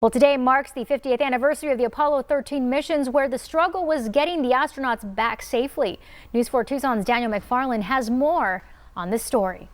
Well, today marks the 50th anniversary of the Apollo 13 missions, where the struggle was getting the astronauts back safely. News 4 Tucson's Daniel McFarland has more on this story.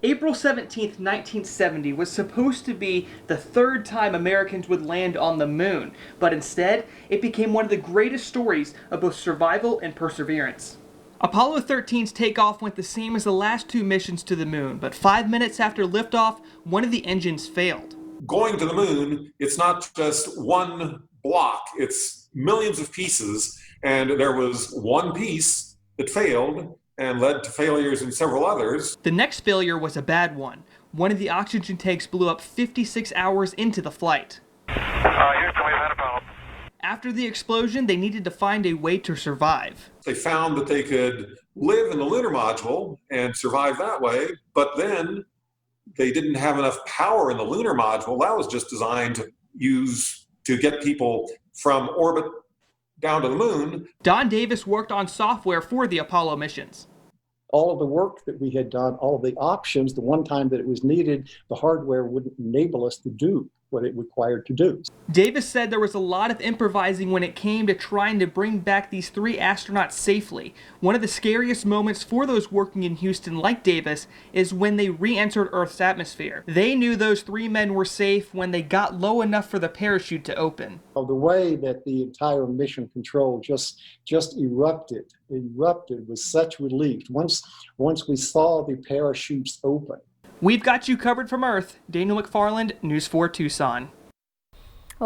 April 17, 1970 was supposed to be the third time Americans would land on the moon, but instead, it became one of the greatest stories of both survival and perseverance. Apollo 13's takeoff went the same as the last two missions to the moon, but 5 minutes after liftoff, one of the engines failed. Going to the moon, it's not just one block, it's millions of pieces, and there was one piece that failed and led to failures in several others. The next failure was a bad one. One of the oxygen tanks blew up 56 hours into the flight. Houston, we've had a problem. After the explosion, they needed to find a way to survive. They found that they could live in the lunar module and survive that way, but then they didn't have enough power in the lunar module. That was just designed to get people from orbit down to the moon. Don Davis worked on software for the Apollo missions. All of the work that we had done, all of the options, the one time that it was needed, the hardware wouldn't enable us to do what it required to do. Davis said there was a lot of improvising when it came to trying to bring back these three astronauts safely. One of the scariest moments for those working in Houston like Davis is when they re-entered Earth's atmosphere. They knew those three men were safe when they got low enough for the parachute to open. The way that the entire mission control just erupted with such relief once we saw the parachutes open. We've got you covered from Earth. Daniel McFarland, News 4 Tucson.